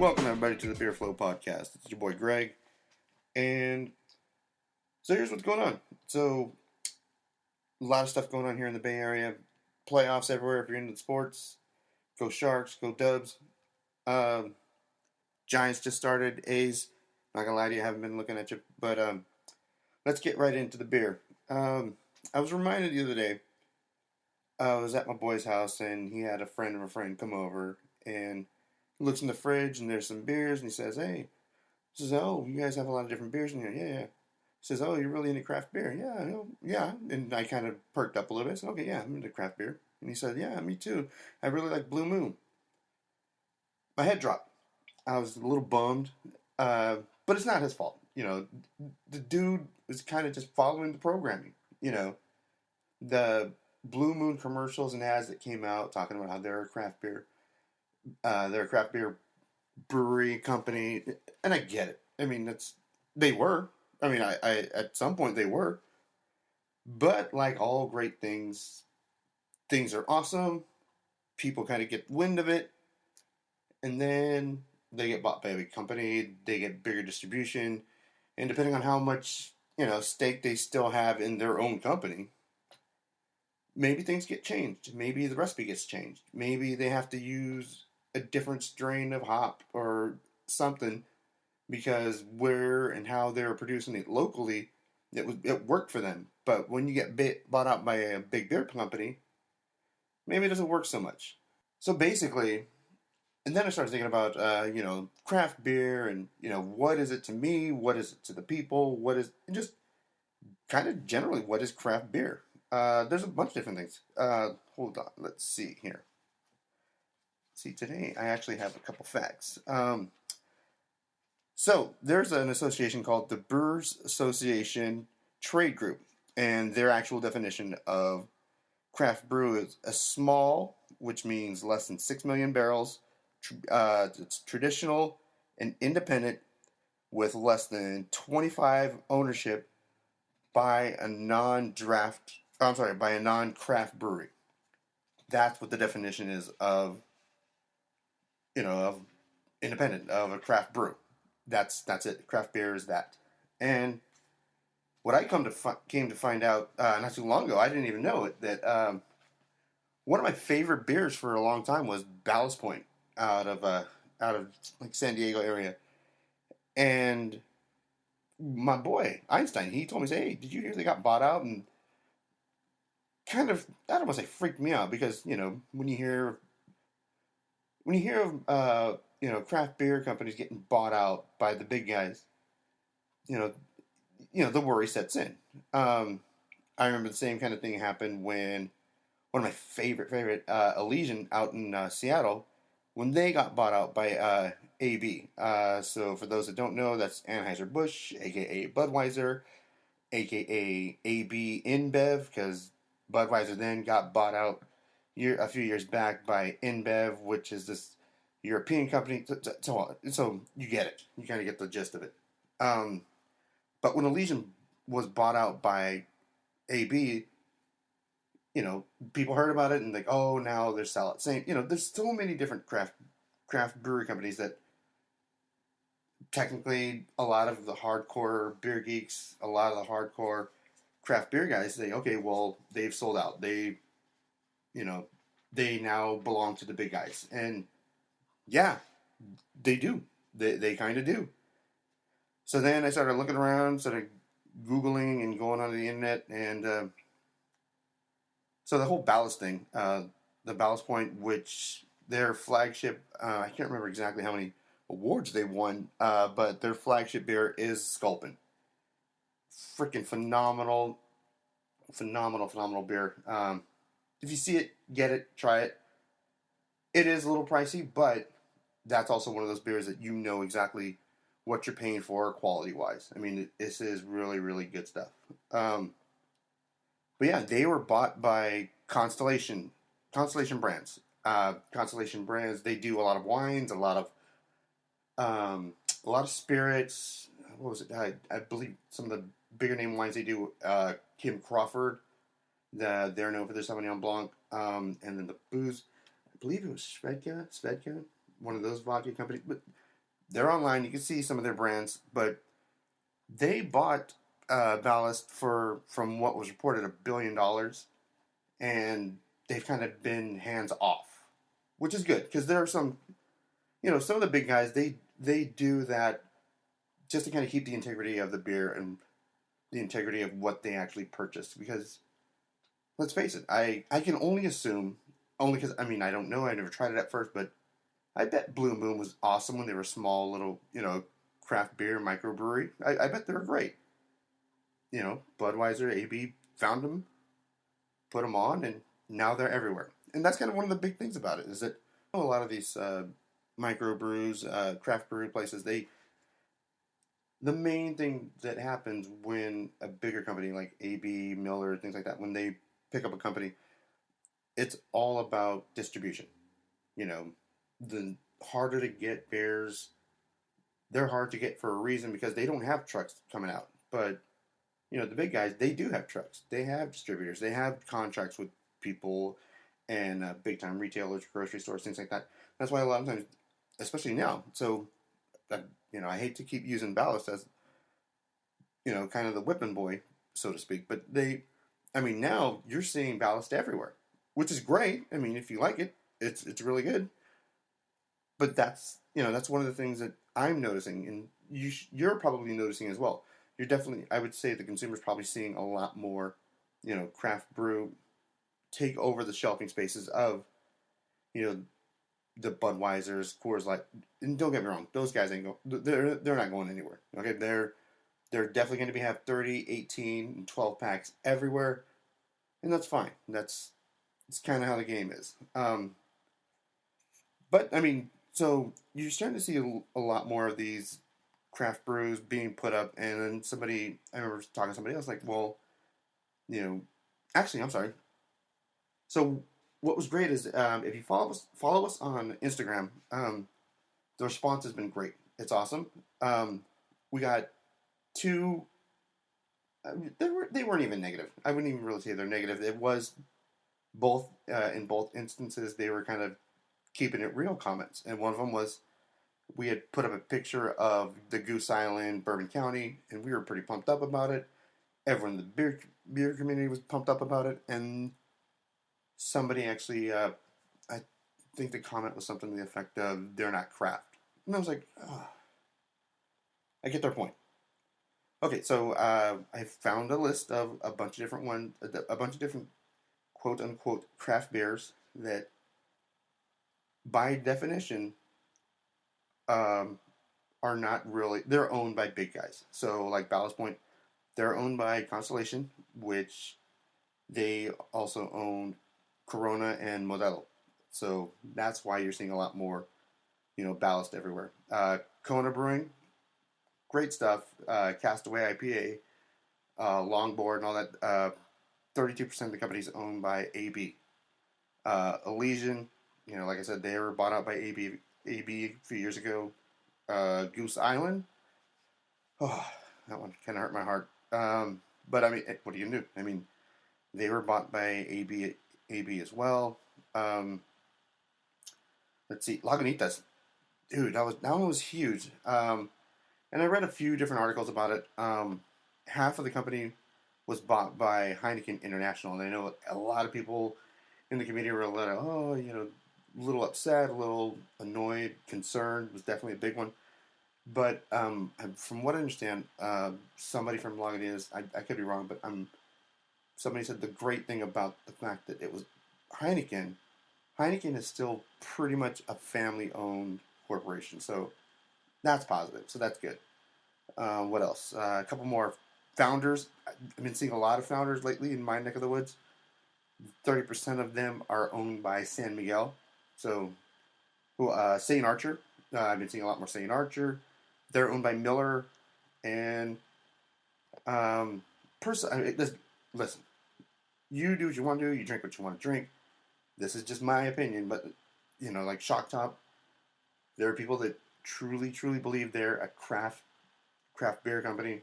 Welcome, everybody, to the Beer Flow Podcast. It's your boy, Greg. And so here's what's going on. So, a lot of stuff going on here in the Bay Area. Playoffs everywhere if you're into the sports. Go Sharks, go Dubs. Giants just started. A's. Not going to lie to you, I haven't been looking at you. But let's get right into the beer. I was reminded the other day, I was at my boy's house, and he had a friend of a friend come over, and he looks in the fridge, and there's some beers, and he says, hey, he says, oh, you guys have a lot of different beers in here. Yeah. He says, oh, you're really into craft beer. Yeah, yeah. And I kind of perked up a little bit. I said, okay, yeah, I'm into craft beer. And he said, yeah, me too. I really like Blue Moon. My head dropped. I was a little bummed, but it's not his fault. You know, the dude was kind of just following the programming. You know, the Blue Moon commercials and ads that came out talking about how they're a craft beer. They're a craft beer brewery company, and I get it. I mean, they were. I mean, I at some point they were, but like all great things, things are awesome. People kind of get wind of it, and then they get bought by a big company. They get bigger distribution, and depending on how much stake they still have in their own company, maybe things get changed. Maybe the recipe gets changed. Maybe they have to use a different strain of hop or something because where and how they were producing it locally, it worked for them. But when you get bought out by a big beer company, maybe it doesn't work so much. So basically, and then I started thinking about craft beer and what is it to me, what is it to the people, what is and just kind of generally what is craft beer. There's a bunch of different things. Hold on, let's see here. See, today I actually have a couple facts. So there's an association called the Brewers Association Trade Group, and their actual definition of craft brew is a small, which means less than 6 million barrels. It's traditional and independent with less than 25 ownership by a by a non-craft brewery. That's what the definition is of of independent, of a craft brew. That's it. Craft beer is that. And what I came to find out not too long ago, I didn't even know it, that one of my favorite beers for a long time was Ballast Point out of like San Diego area. And my boy Einstein, he told me, hey, did you hear they got bought out? And kind of, I don't want to say freaked me out because when you hear of craft beer companies getting bought out by the big guys, the worry sets in. I remember the same kind of thing happened when one of my favorite Elysian out in Seattle, when they got bought out by AB. So for those that don't know, that's Anheuser-Busch, aka Budweiser, aka AB InBev, because Budweiser then got bought out a few years back by InBev, which is this European company. So you get it. You kind of get the gist of it. But when Elysian was bought out by AB, people heard about it and like, oh, now they're selling. There's so many different craft brewery companies that technically a lot of the hardcore beer geeks, a lot of the hardcore craft beer guys say, okay, well, they've sold out. They now belong to the big guys. And yeah, they do. They kind of do. So then I started looking around, started Googling and going on the internet, and so the whole Ballast thing, the Ballast Point, which their flagship, I can't remember exactly how many awards they won, but their flagship beer is Sculpin. Freaking phenomenal beer. If you see it, get it, try it. It is a little pricey, but that's also one of those beers that you know exactly what you're paying for quality-wise. I mean, this is really, really good stuff. But yeah, they were bought by Constellation Brands. Constellation Brands, they do a lot of wines, a lot of spirits. What was it? I believe some of the bigger name wines they do. Kim Crawford, they're known for their Sauvignon Blanc, and then the booze. I believe it was Svedka, one of those vodka companies. But They're online. You can see some of their brands, but they bought Ballast for, from what was reported, $1 billion, and they've kind of been hands off, which is good because there are some, some of the big guys, they do that just to kind of keep the integrity of the beer and the integrity of what they actually purchased. Because let's face it, I can only assume, only because I mean I don't know, I never tried it at first, but I bet Blue Moon was awesome when they were small little craft beer microbrewery. I bet they were great. Budweiser, AB found them, put them on, and now they're everywhere. And that's kind of one of the big things about it is that a lot of these microbrews, craft brewery places, the main thing that happens when a bigger company like AB, Miller, things like that, when they pick up a company, it's all about distribution. You know, the harder to get beers, they're hard to get for a reason because they don't have trucks coming out. But the big guys, they do have trucks. They have distributors. They have contracts with people and big time retailers, grocery stores, things like that. That's why a lot of times, especially now, so I hate to keep using Ballast as kind of the whipping boy, so to speak. But now you're seeing Ballast everywhere, which is great. I mean, if you like it, it's really good. But that's one of the things that I'm noticing, and you're probably noticing as well. You're definitely, I would say, the consumer's probably seeing a lot more, craft brew take over the shelving spaces of, you know, the Budweisers, Coors Light. And don't get me wrong, those guys ain't go. They're not going anywhere. Okay, they're definitely going to have 30, 18, and 12 packs everywhere, and that's fine. It's kind of how the game is. But I mean, so you're starting to see a lot more of these craft brews being put up, and then I remember talking to somebody else, like, well, actually, I'm sorry. So what was great is if you follow us on Instagram, the response has been great. It's awesome. We got two. They weren't even negative. I wouldn't even really say they're negative. It was both in both instances they were kind of keeping it real comments, and one of them was we had put up a picture of the Goose Island, Bourbon County, and we were pretty pumped up about it. Everyone in the beer community was pumped up about it, and somebody actually, I think the comment was something to the effect of "they're not craft," and I was like, oh, I get their point. Okay, so I found a list of a bunch of different a bunch of different quote unquote craft beers that, by definition, um, are not really. They're owned by big guys. So, like Ballast Point, they're owned by Constellation, which they also own Corona and Modelo. So that's why you're seeing a lot more, Ballast everywhere. Kona Brewing, great stuff. Castaway IPA, Longboard, and all that. 32% of the company is owned by AB. Elysian, like I said, they were bought out by AB a few years ago. Goose Island, oh, that one kind of hurt my heart. But I mean, what are you gonna do? I mean, they were bought by AB as well. Let's see, Lagunitas, dude, that one was huge. And I read a few different articles about it. Half of the company was bought by Heineken International, and I know a lot of people in the community were a little upset, a little annoyed, concerned. Was definitely a big one. But from what I understand, somebody from Lagunitas, I could be wrong, but somebody said the great thing about the fact that it was Heineken. Heineken is still pretty much a family-owned corporation, so that's positive. So that's good. What else? A couple more founders. I've been seeing a lot of founders lately in my neck of the woods. 30% of them are owned by San Miguel. So, St. Archer. I've been seeing a lot more St. Archer. They're owned by Miller. And, listen, you do what you want to do. You drink what you want to drink. This is just my opinion. But, like Shock Top, there are people that truly, truly believe they're a craft beer company.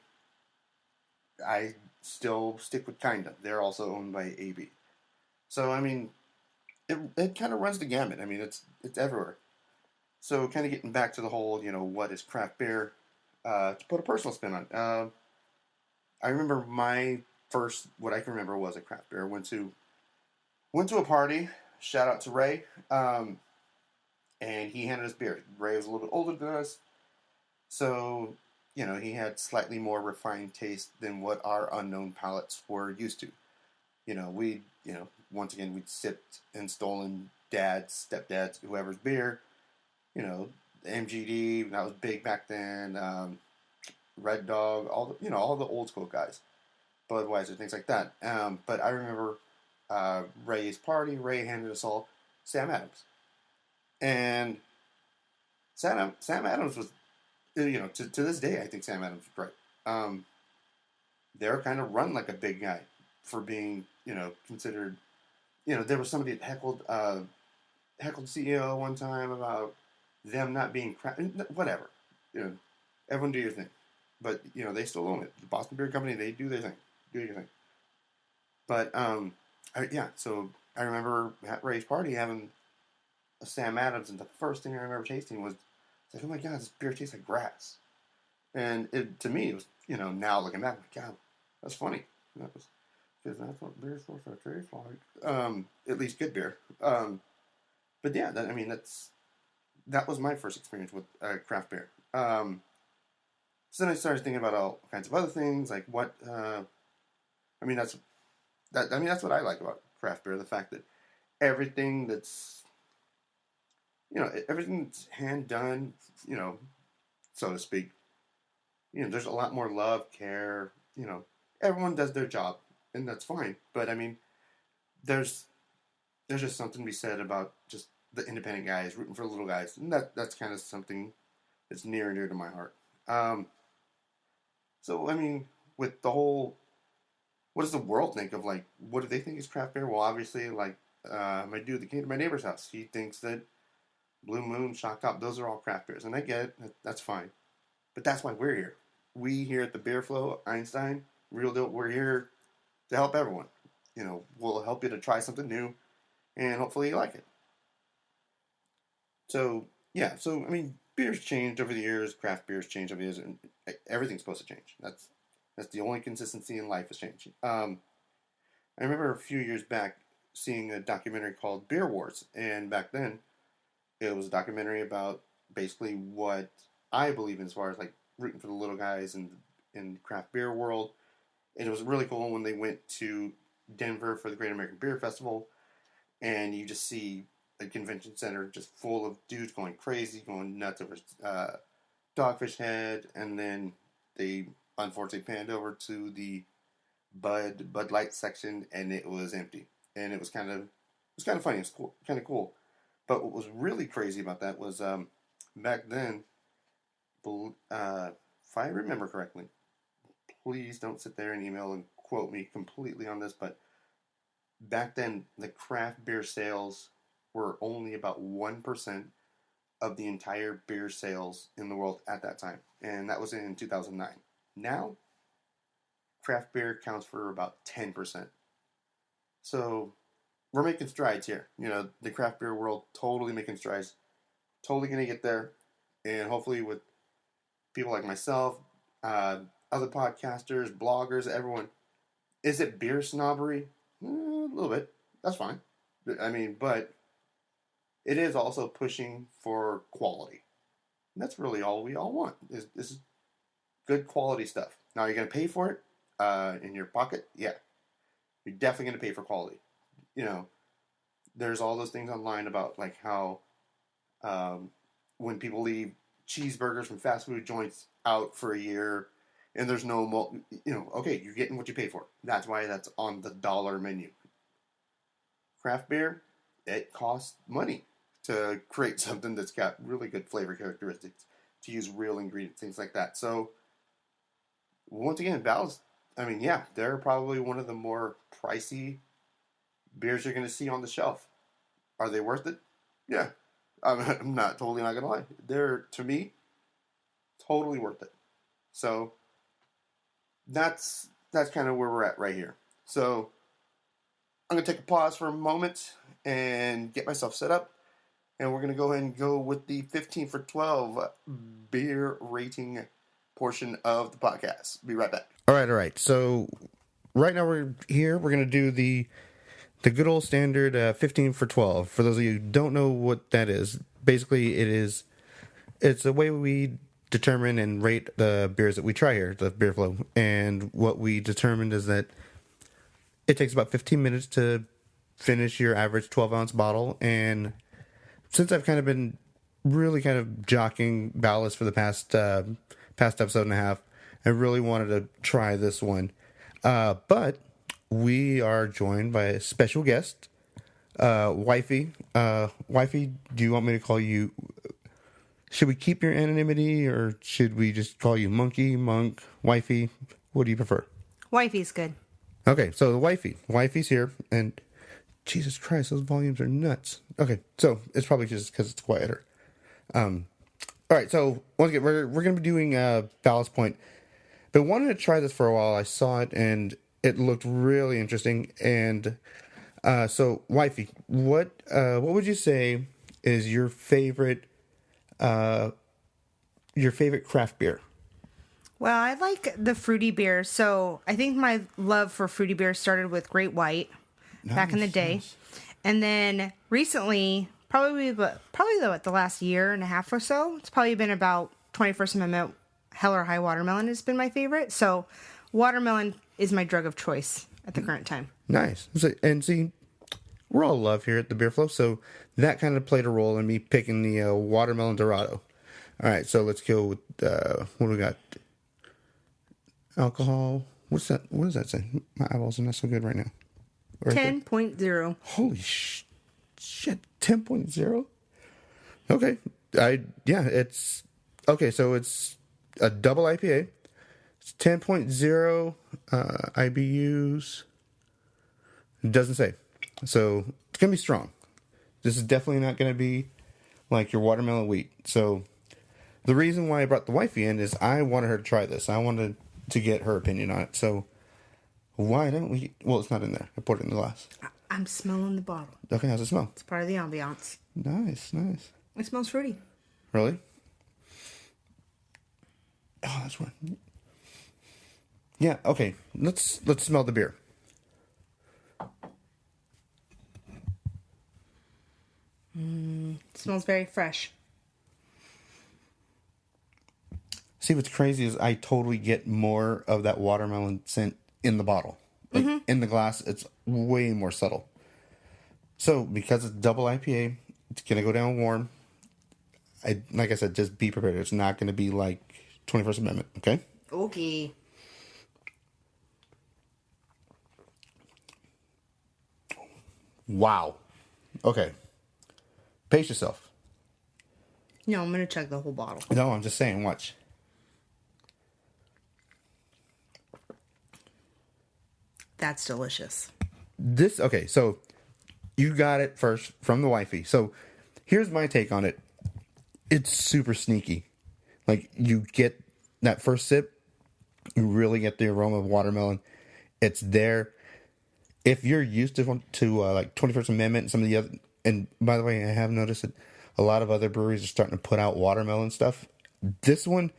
I still stick with Kinda. They're also owned by AB. So I mean, it kind of runs the gamut. I mean, it's everywhere. So kind of getting back to the whole, what is craft beer? To put a personal spin on. I remember my first, what I can remember was a craft beer. Went to a party. Shout out to Ray. And he handed us beer. Ray was a little bit older than us, so he had slightly more refined taste than what our unknown palates were used to. Once again, we'd sipped and stolen dads, stepdads, whoever's beer. MGD, that was big back then. Red Dog, all the old school guys, Budweiser, things like that. But I remember Ray's party. Ray handed us all Sam Adams, and Sam Adams was, to this day, I think Sam Adams was great. They're kind of run like a big guy for being, considered. There was somebody that heckled CEO one time about them not being whatever. Everyone do your thing, but they still own it. The Boston Beer Company, they do their thing. Do your thing. But so I remember at Ray's party having a Sam Adams, and the first thing I remember tasting was, oh my god, this beer tastes like grass. And to me, it was, now looking back, like, God, that's funny. That was, because that's what beer's supposed to taste like. At least good beer. But yeah, that was my first experience with craft beer. So then I started thinking about all kinds of other things, like what. That's what I like about craft beer. The fact that everything that's hand done, so to speak. There's a lot more love, care. Everyone does their job, and that's fine. But there's just something to be said about just the independent guys rooting for the little guys, and that's kind of something that's near and dear to my heart. With the whole, what does the world think of, like, what do they think is craft beer? Well, obviously, like my dude that came to my neighbor's house, he thinks that Blue Moon, Shock Top, those are all craft beers, and I get it. That's fine, but that's why we're here. We here at the Beer Flow, Einstein, Real Deal, we're here to help everyone. We'll help you to try something new, and hopefully you like it. So, yeah, beers changed over the years, craft beers changed over the years, and everything's supposed to change. That's the only consistency in life is changing. I remember a few years back seeing a documentary called Beer Wars, and back then it was a documentary about basically what I believe in as far as like rooting for the little guys in the craft beer world. And it was really cool when they went to Denver for the Great American Beer Festival, and you just see a convention center just full of dudes going crazy, going nuts over Dogfish Head, and then they unfortunately panned over to the Bud Light section, and it was empty, and it was kind of funny. It was cool, kind of cool. But what was really crazy about that was back then, if I remember correctly, please don't sit there and email and quote me completely on this, but back then the craft beer sales were only about 1% of the entire beer sales in the world at that time, and that was in 2009. Now, craft beer counts for about 10%. So we're making strides here. The craft beer world totally making strides. Totally going to get there. And hopefully with people like myself, other podcasters, bloggers, everyone. Is it beer snobbery? A little bit. That's fine. But it is also pushing for quality. And that's really all we all want. Is good quality stuff. Now, you're going to pay for it in your pocket? Yeah. You're definitely going to pay for quality. There's all those things online about like how when people leave cheeseburgers from fast food joints out for a year and there's no okay, you're getting what you pay for. That's why that's on the dollar menu. Craft beer, it costs money to create something that's got really good flavor characteristics, to use real ingredients, things like that. So once again, they're probably one of the more pricey beers you're going to see on the shelf. Are they worth it? Yeah. I'm totally not going to lie. They're, to me, totally worth it. So that's kind of where we're at right here. So I'm going to take a pause for a moment and get myself set up. And we're going to go ahead and go with the 15 for 12 beer rating portion of the podcast. Be right back. All right. So right now we're here. We're going to do the good old standard 15 for 12. For those of you who don't know what that is, basically it's a way we determine and rate the beers that we try here, the beer flow. And what we determined is that it takes about 15 minutes to finish your average 12-ounce bottle. And since I've kind of been really kind of jockeying ballast for the past episode and a half, I really wanted to try this one. But we are joined by a special guest, Wifey. Wifey, do you want me to call you... Should we keep your anonymity, or should we just call you Monkey, Monk, Wifey? What do you prefer? Wifey's good. Okay, so the Wifey's here, and Jesus Christ, those volumes are nuts. Okay, so it's probably just because it's quieter. All right, so once again, we're going to be doing Ballast Point, but wanted to try this for a while. I saw it, and it looked really interesting. And so, Wifey, what would you say is your favorite craft beer? Well, I like the fruity beer, so I think my love for fruity beer started with Great White back in the day. Nice. And then recently, probably the last year and a half or so, it's probably been about 21st Amendment Hell or High Watermelon has been my favorite. So watermelon is my drug of choice at the current time. Nice. So, and see, we're all love here at the Beer Flow, so that kind of played a role in me picking the Watermelon Dorado. All right, so let's go with, what do we got? Alcohol. What's that? What does that say? My eyeballs are not so good right now. 10.0. Holy shit. 10.0? Okay. It's... Okay, so it's a double IPA. It's 10.0 IBUs. It doesn't say. So it's going to be strong. This is definitely not going to be like your watermelon wheat. So the reason why I brought the wifey in is I wanted her to try this. I wanted to get her opinion on it. So why don't we... Well, it's not in there. I poured it in the glass. I'm smelling the bottle. Okay, how's it smell? It's part of the ambiance. Nice. It smells fruity. Really? Oh, that's weird. Yeah, okay. Let's smell the beer. It smells very fresh. See, what's crazy is I totally get more of that watermelon scent in the bottle. Like, in the glass, it's way more subtle. So, because it's double IPA, it's going to go down warm. Like I said, just be prepared. It's not going to be like 21st Amendment, okay? Okay. Wow. Okay. Pace yourself. No, I'm going to chug the whole bottle. No, I'm just saying, watch. That's delicious. Okay, so you got it first from the wifey. So here's my take on it. It's super sneaky. Like, you get that first sip, you really get the aroma of watermelon. It's there. If you're used to like 21st Amendment and some of the other... And by the way, I have noticed that a lot of other breweries are starting to put out watermelon stuff. This one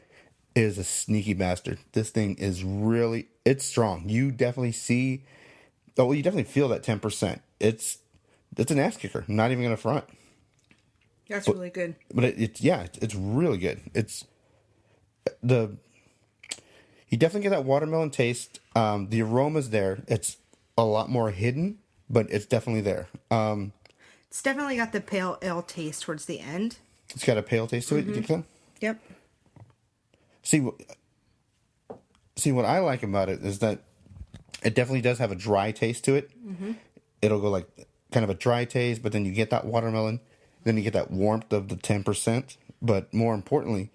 is a sneaky bastard. This thing is really... It's strong. You definitely see... Oh, well, you definitely feel that 10%. It's an ass kicker. I'm not even going to front. That's really good. But it's really good. You definitely get that watermelon taste. The aroma's there. It's a lot more hidden, but it's definitely there. It's definitely got the pale ale taste towards the end. It's got a pale taste to it. You think so? Yep. See what I like about it is that it definitely does have a dry taste to it. Mm-hmm. It'll go like kind of a dry taste, but then you get that watermelon. Then you get that warmth of the 10%. But more importantly,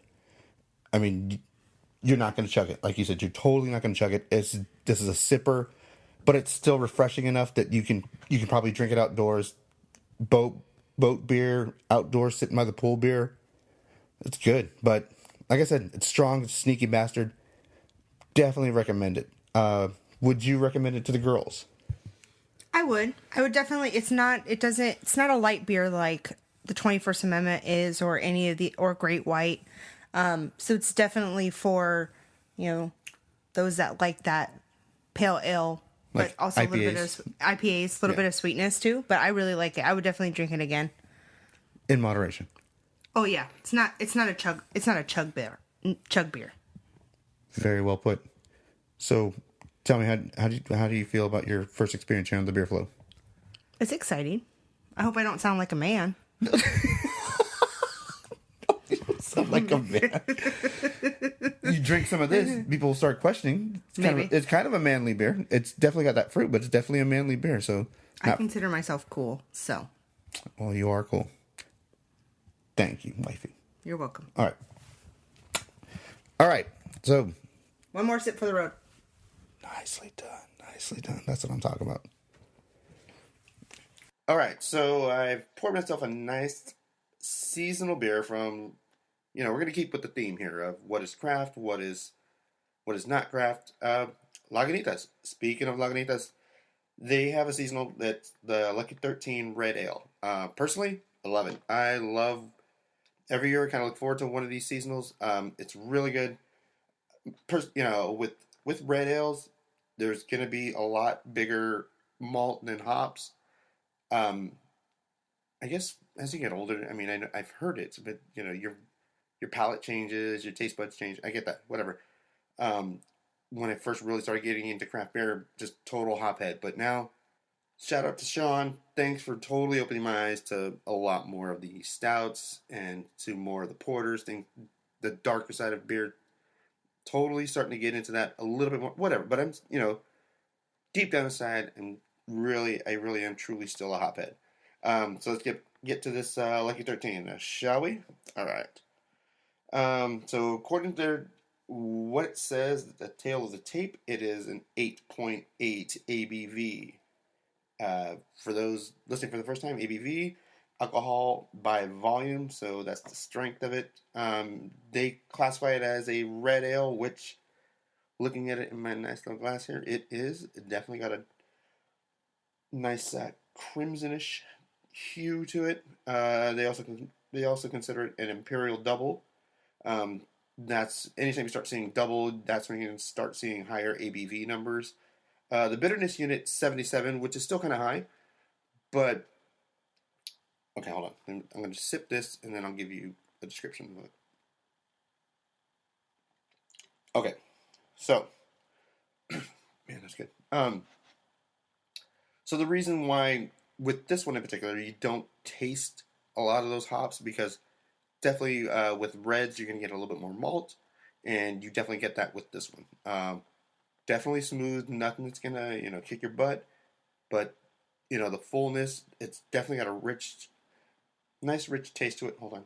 I mean, you're not going to chug it. Like you said, you're totally not going to chug it. This is a sipper, but it's still refreshing enough that you can probably drink it outdoors. Boat beer, outdoors, sitting by the pool beer. It's good. But like I said, it's strong. It's a sneaky bastard. Definitely recommend it. Would you recommend it to the girls? I would definitely. It's not a light beer like the 21st Amendment is, or any of the, or Great White. So it's definitely for, you know, those that like that pale ale, but Like also a little bit IPAs. of IPAs, a little Yeah. bit of sweetness too. But I really like it. I would definitely drink it again. In moderation. Oh yeah, it's not a chug beer. Very well put. So, tell me how do you feel about your first experience here on the Beer Flow? It's exciting. I hope I don't sound like a man. Sound like a man. You drink some of this, people will start questioning. Maybe. It's kind of a manly beer. It's definitely got that fruit, but it's definitely a manly beer. So, I consider myself cool, so well, you are cool. Thank you, wifey. you're welcome. All right. So, One more sip for the road. nicely done. Nicely done. That's what I'm talking about. All right. So I've poured myself a nice seasonal beer from. We're going to keep with the theme here of what is craft, what is not craft. Lagunitas. Speaking of Lagunitas, they have a seasonal that's the Lucky 13 Red Ale. Personally, I love it. I love every year. I kind of look forward to one of these seasonals. It's really good. With red ales, there's going to be a lot bigger malt than hops. Um, I guess as you get older, I mean, I've heard it, but your palate changes, your taste buds change. I get that, whatever. Um, when I first really started getting into craft beer, just total hophead. But now, shout out to Sean. Thanks for totally opening my eyes to a lot more of the stouts and to more of the porters, the darker side of beer. Totally starting to get into that a little bit more, whatever. But I'm, deep down inside, I really am truly still a hophead. So let's get to this Lucky 13, shall we? All right. So according to what it says, the tail of the tape, it is an 8.8 ABV. For those listening for the first time, ABV, alcohol by volume, so that's the strength of it. They classify it as a red ale, which, looking at it in my nice little glass here, it is. It definitely got a nice crimsonish hue to it. They also consider it an imperial double. That's anytime you start seeing double, that's when you can start seeing higher ABV numbers. The bitterness unit 77, which is still kind of high, but okay, hold on. I'm going to sip this and then I'll give you a description of it. Okay, so man, that's good. So the reason why with this one in particular you don't taste a lot of those hops, because definitely with reds you're going to get a little bit more malt, and you definitely get that with this one. Definitely smooth, nothing that's going to kick your butt, but the fullness, it's definitely got a nice rich taste to it. Hold on.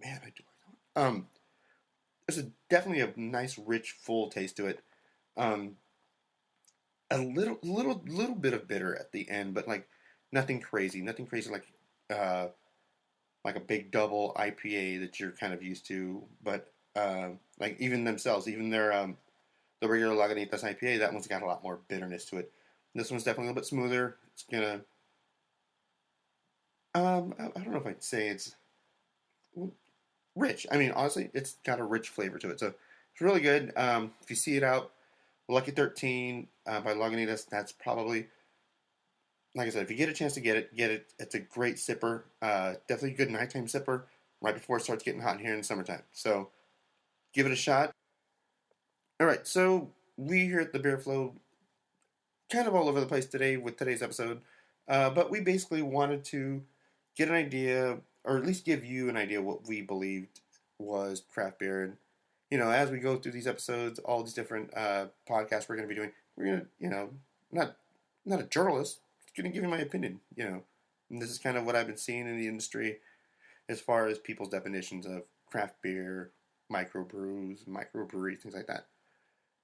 Man, I do like that one. There's definitely a nice, rich, full taste to it. Um, a little bit of bitter at the end, but like nothing crazy. Nothing crazy like a big double IPA that you're kind of used to. But like even themselves, even their the regular Lagunitas IPA, that one's got a lot more bitterness to it. This one's definitely a little bit smoother. It's gonna I don't know if I'd say it's rich. I mean, honestly, it's got a rich flavor to it. So it's really good. If you see it out, Lucky 13 by Lagunitas, that's probably, like I said, if you get a chance to get it. It's a great sipper. Definitely a good nighttime sipper right before it starts getting hot here in the summertime. So give it a shot. All right, so we here at the Beer Flow kind of all over the place today with today's episode, but we basically wanted to get an idea, or at least give you an idea what we believed was craft beer. And as we go through these episodes, all these different podcasts we're going to be doing, we're going to, not a journalist, just going to give you my opinion. And this is kind of what I've been seeing in the industry as far as people's definitions of craft beer, microbreweries, things like that.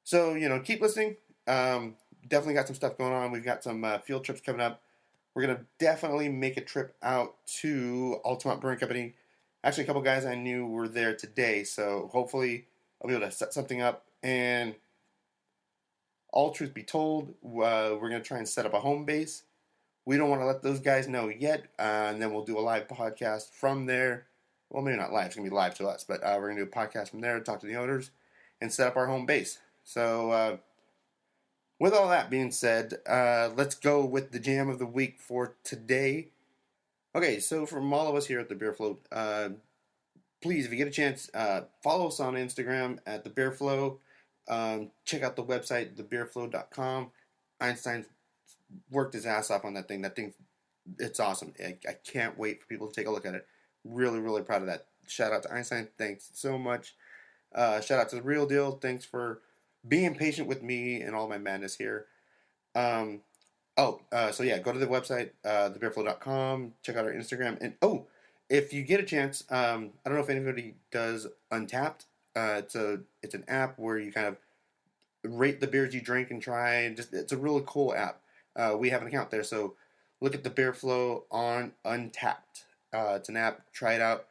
So keep listening. Definitely got some stuff going on. We've got some field trips coming up. We're going to definitely make a trip out to Altamont Brewing Company. Actually, a couple guys I knew were there today, so hopefully I'll be able to set something up. And all truth be told, we're going to try and set up a home base We don't want to let those guys know yet, and then we'll do a live podcast from there. Well, maybe not live. It's going to be live to us, but we're going to do a podcast from there, talk to the owners, and set up our home base. So, with all that being said, let's go with the jam of the week for today. Okay, so from all of us here at the Beer Float, please, if you get a chance, follow us on Instagram at the Beer Flow. Check out the website, thebeerflow.com. Einstein's worked his ass off on that thing. That thing, it's awesome. I can't wait for people to take a look at it. Really, really proud of that. Shout out to Einstein. Thanks so much. Shout out to The Real Deal. Thanks for being patient with me and all my madness here. So yeah, go to the website, thebeerflow.com. Check out our Instagram. And, if you get a chance, I don't know if anybody does Untapped. It's an app where you kind of rate the beers you drink and try. And it's a really cool app. We have an account there, so look at the Beer Flow on Untapped. It's an app. Try it out.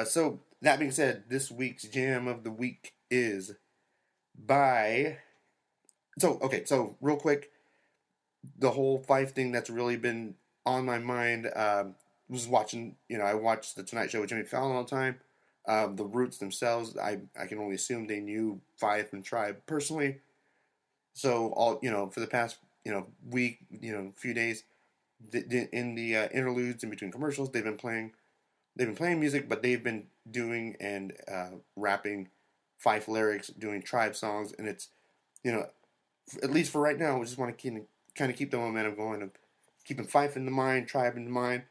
So that being said, this week's jam of the week is by. So real quick, the whole Fife thing that's really been on my mind. Was watching. I watched the Tonight Show with Jimmy Fallon all the time. The Roots themselves, I can only assume they knew Fife and Tribe personally. So all for the past week, few days, in the interludes in between commercials, they've been playing music, but they've been doing and rapping Fife lyrics, doing Tribe songs, and it's at least for right now, we just want to kind of keep the momentum going of keeping Fife in the mind, Tribe in the mind.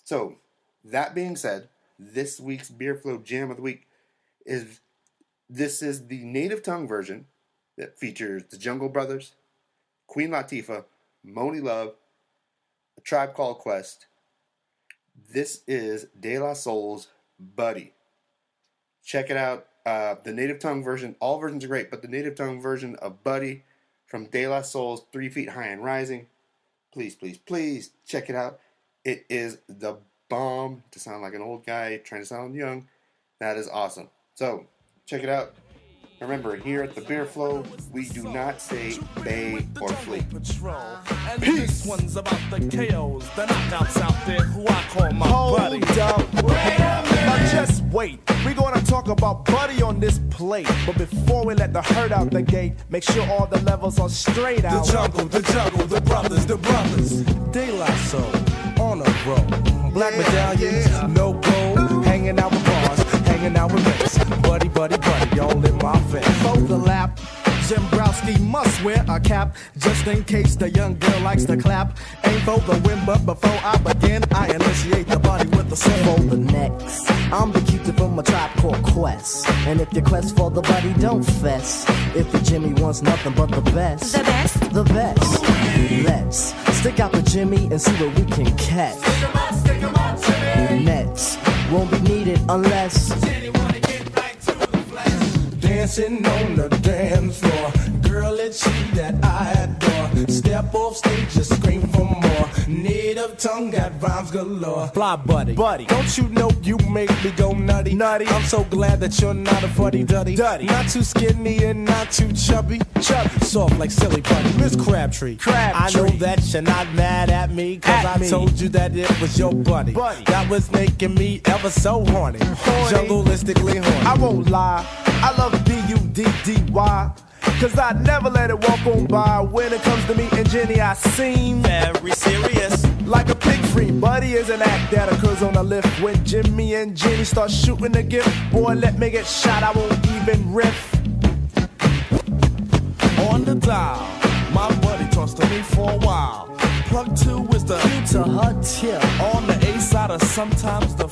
So that being said, this week's Beer Flow Jam of the Week is the native tongue version that features the Jungle Brothers, Queen Latifah, Moni Love, A Tribe Called Quest. This is De La Soul's Buddy. Check it out. The native tongue version, all versions are great, but the native tongue version of Buddy from De La Soul's 3 Feet High and Rising. Please, please, please check it out. It is the bomb. To sound like an old guy trying to sound young, that is awesome. So check it out. Remember, here at the Beer Flow, we do not say bay or flee. Peace. One's about the KOs, the knockouts out there who I call my buddy. Now just wait, we're gonna talk about Buddy on this plate. But before we let the herd out the gate, make sure all the levels are straight out. The jungle, the brothers. De La Soul, on a roll. Black medallions, no gold. Hanging out with bars, hanging out with mates. Buddy, all in my face. For the lap, Jim Browski must wear a cap, just in case the young girl likes to clap. Ain't for the win, but before I begin, I initiate the body with the soul. For the next, I'm the cutie from a Tribe Called Quest. And if your quest for the buddy, don't fess. If the Jimmy wants nothing but the best. The best. Let's stick out the Jimmy and see what we can catch. Stick 'em up, Jimmy. Nets won't be needed unless Jenny wanna get right to the flesh. Dancing on the dance floor, girl, it's you that I adore. Step off stage, just scream for more. Native tongue got rhymes galore. Fly buddy, don't you know you make me go nutty? I'm so glad that you're not a fuddy-duddy. Not too skinny and not too chubby. Soft like silly putty. Miss Crabtree. I know that you're not mad at me, cause I told you that it was your buddy. That was making me ever so horny. Jungleistically horny. I won't lie, I love B-U-D-D-Y, cause I never let it walk on by. When it comes to me and Jenny, I seem very serious. Like a pig free, Buddy is an act that occurs on a lift. When Jimmy and Jenny start shooting the gift, boy, let me get shot, I won't even riff. On the dial, my buddy talks to me for a while. Plug 2 is the Q to her tip. On the A side or sometimes the